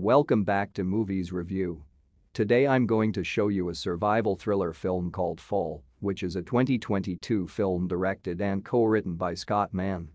Welcome back to Movies Review. Today I'm going to show you a survival thriller film called Fall, which is a 2022 film directed and co-written by Scott Mann.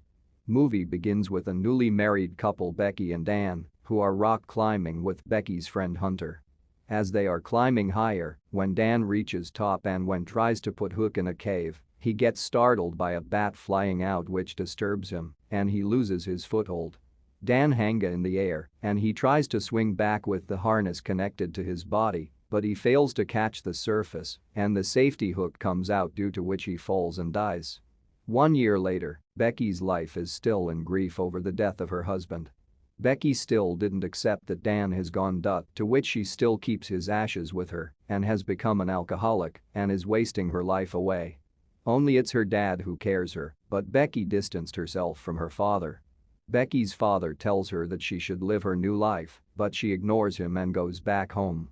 Movie begins with a newly married couple, Becky and Dan, who are rock climbing with Becky's friend Hunter. As they are climbing higher, when Dan reaches top and when tries to put Hook in a cave, he gets startled by a bat flying out which disturbs him, and he loses his foothold. Dan hangs in the air, and he tries to swing back with the harness connected to his body, but he fails to catch the surface, and the safety hook comes out, due to which he falls and dies. 1 year later, Becky's life is still in grief over the death of her husband. Becky still didn't accept that Dan has gone dut, to which she still keeps his ashes with her and has become an alcoholic and is wasting her life away. Only it's her dad who cares her, but Becky distanced herself from her father. Becky's father tells her that she should live her new life, but she ignores him and goes back home.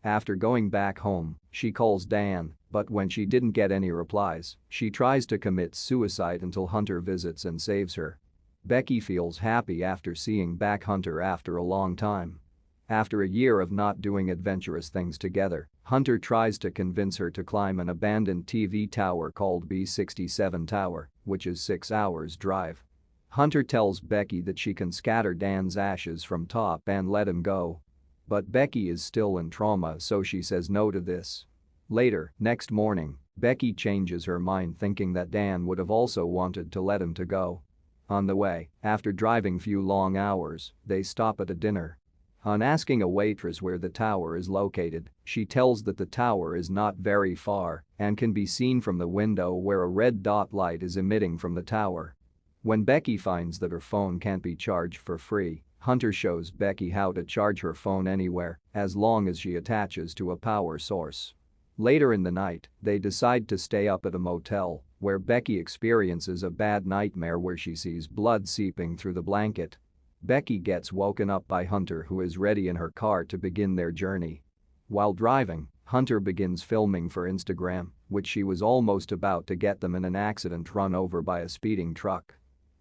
After going back home, she calls Dan, but when she didn't get any replies, she tries to commit suicide until Hunter visits and saves her. Becky feels happy after seeing back Hunter after a long time. After a year of not doing adventurous things together, Hunter tries to convince her to climb an abandoned TV tower called B67 Tower, which is 6 hours drive. Hunter tells Becky that she can scatter Dan's ashes from top and let him go. But Becky is still in trauma, so she says no to this. Later, next morning, Becky changes her mind, thinking that Dan would have also wanted to let him to go. On the way, after driving few long hours, they stop at a dinner. On asking a waitress where the tower is located, she tells that the tower is not very far and can be seen from the window where a red dot light is emitting from the tower. When Becky finds that her phone can't be charged for free, Hunter shows Becky how to charge her phone anywhere, as long as she attaches to a power source. Later in the night, they decide to stay up at a motel, where Becky experiences a bad nightmare where she sees blood seeping through the blanket. Becky gets woken up by Hunter, who is ready in her car to begin their journey. While driving, Hunter begins filming for Instagram, which she was almost about to get them in an accident run over by a speeding truck.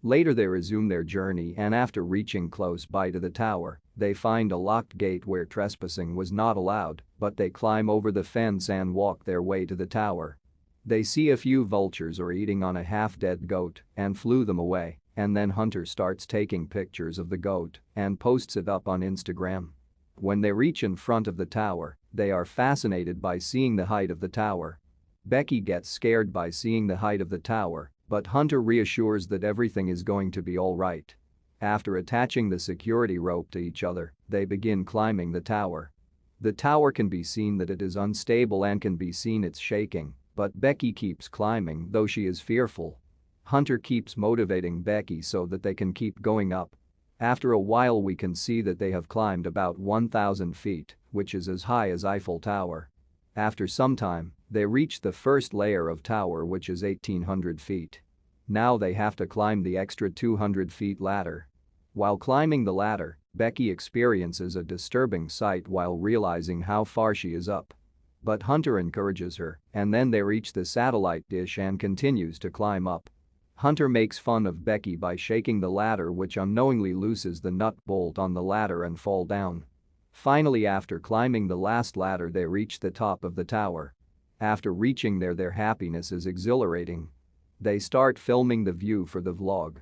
Later they resume their journey, and after reaching close by to the tower, they find a locked gate where trespassing was not allowed, but they climb over the fence and walk their way to the tower. They see a few vultures are eating on a half-dead goat and flew them away, and then Hunter starts taking pictures of the goat and posts it up on Instagram. When they reach in front of the tower, they are fascinated by seeing the height of the tower. Becky gets scared by seeing the height of the tower, but Hunter reassures that everything is going to be all right. After attaching the security rope to each other, they begin climbing the tower. The tower can be seen that it is unstable and can be seen it's shaking, but Becky keeps climbing though she is fearful. Hunter keeps motivating Becky so that they can keep going up. After a while we can see that they have climbed about 1,000 feet, which is as high as Eiffel Tower. After some time, they reach the first layer of tower, which is 1,800 feet. Now they have to climb the extra 200 feet ladder. While climbing the ladder, Becky experiences a disturbing sight while realizing how far she is up. But Hunter encourages her, and then they reach the satellite dish and continues to climb up. Hunter makes fun of Becky by shaking the ladder, which unknowingly looses the nut bolt on the ladder and fall down. Finally, after climbing the last ladder, they reach the top of the tower. After reaching there, their happiness is exhilarating. They start filming the view for the vlog.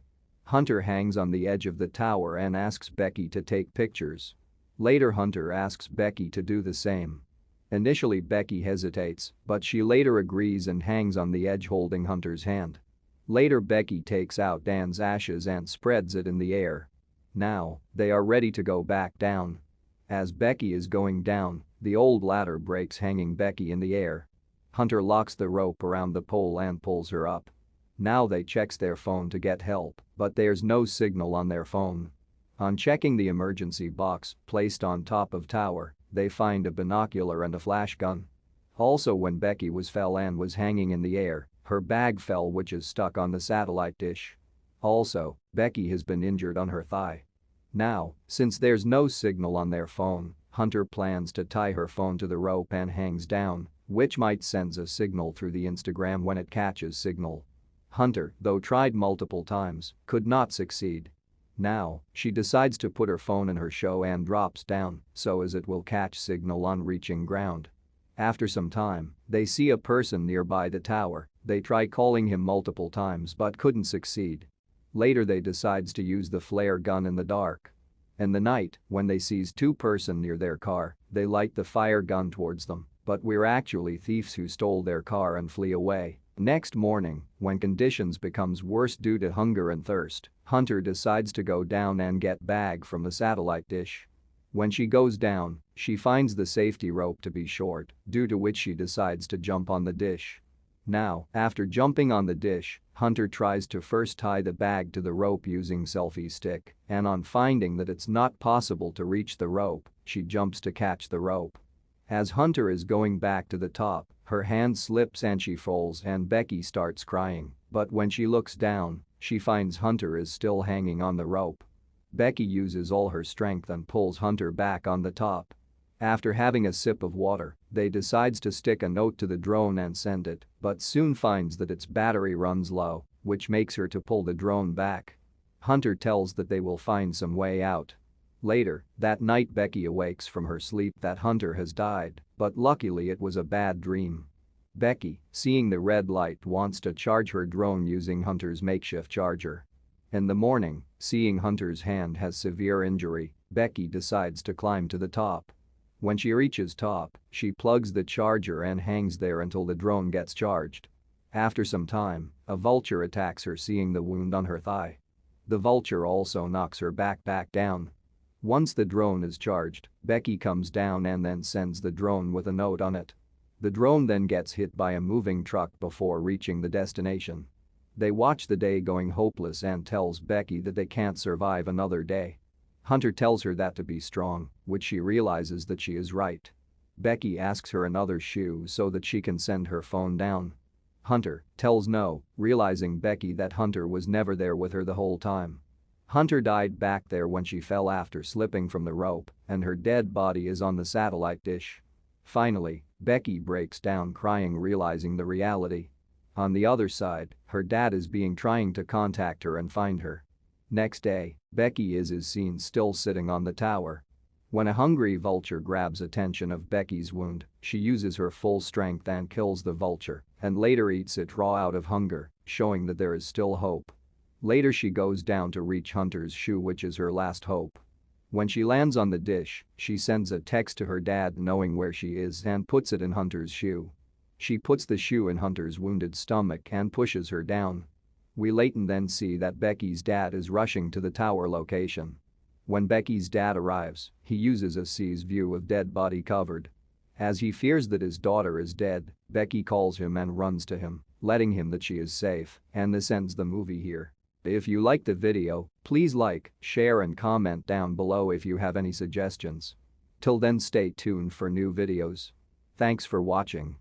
Hunter hangs on the edge of the tower and asks Becky to take pictures. Later Hunter asks Becky to do the same. Initially Becky hesitates, but she later agrees and hangs on the edge holding Hunter's hand. Later Becky takes out Dan's ashes and spreads it in the air. Now, they are ready to go back down. As Becky is going down, the old ladder breaks, hanging Becky in the air. Hunter locks the rope around the pole and pulls her up. Now they checks their phone to get help, but there's no signal on their phone. On checking the emergency box placed on top of tower, they find a binocular and a flash gun. Also, when Becky fell and was hanging in the air, her bag fell, which is stuck on the satellite dish. Also, Becky has been injured on her thigh. Now, since there's no signal on their phone, Hunter plans to tie her phone to the rope and hangs down, which might send a signal through the Instagram when it catches signal. Hunter, though tried multiple times, could not succeed. Now, she decides to put her phone in her shoe and drops down so as it will catch signal on reaching ground. After some time, they see a person nearby the tower. They try calling him multiple times but couldn't succeed. Later they decides to use the flare gun in the dark. In the night, when they sees two person near their car, they light the fire gun towards them, but we're actually thieves who stole their car and flee away. Next morning, when conditions becomes worse due to hunger and thirst, Hunter decides to go down and get bag from the satellite dish. When she goes down, she finds the safety rope to be short, due to which she decides to jump on the dish. Now, after jumping on the dish, Hunter tries to first tie the bag to the rope using selfie stick, and on finding that it's not possible to reach the rope, she jumps to catch the rope. As Hunter is going back to the top, her hand slips and she falls and Becky starts crying, but when she looks down, she finds Hunter is still hanging on the rope. Becky uses all her strength and pulls Hunter back on the top. After having a sip of water, they decides to stick a note to the drone and send it, but soon finds that its battery runs low, which makes her to pull the drone back. Hunter tells that they will find some way out. Later, that night Becky awakes from her sleep that Hunter has died, but luckily it was a bad dream. Becky, seeing the red light, wants to charge her drone using Hunter's makeshift charger. In the morning, seeing Hunter's hand has severe injury, Becky decides to climb to the top. When she reaches top, she plugs the charger and hangs there until the drone gets charged. After some time, a vulture attacks her seeing the wound on her thigh. The vulture also knocks her back down. Once the drone is charged, Becky comes down and then sends the drone with a note on it. The drone then gets hit by a moving truck before reaching the destination. They watch the day going hopeless and tells Becky that they can't survive another day. Hunter tells her that to be strong, which she realizes that she is right. Becky asks her another shoe so that she can send her phone down. Hunter tells no, realizing Becky that Hunter was never there with her the whole time. Hunter died back there when she fell after slipping from the rope, and her dead body is on the satellite dish. Finally, Becky breaks down crying realizing the reality. On the other side, her dad is trying to contact her and find her. Next day, Becky is seen still sitting on the tower. When a hungry vulture grabs attention of Becky's wound, she uses her full strength and kills the vulture, and later eats it raw out of hunger, showing that there is still hope. Later she goes down to reach Hunter's shoe, which is her last hope. When she lands on the dish, she sends a text to her dad knowing where she is and puts it in Hunter's shoe. She puts the shoe in Hunter's wounded stomach and pushes her down. We later then see that Becky's dad is rushing to the tower location. When Becky's dad arrives, he uses a sees view of dead body covered. As he fears that his daughter is dead, Becky calls him and runs to him, letting him that she is safe, and this ends the movie here. If you liked the video, please like, share and comment down below if you have any suggestions. Till then, stay tuned for new videos. Thanks for watching.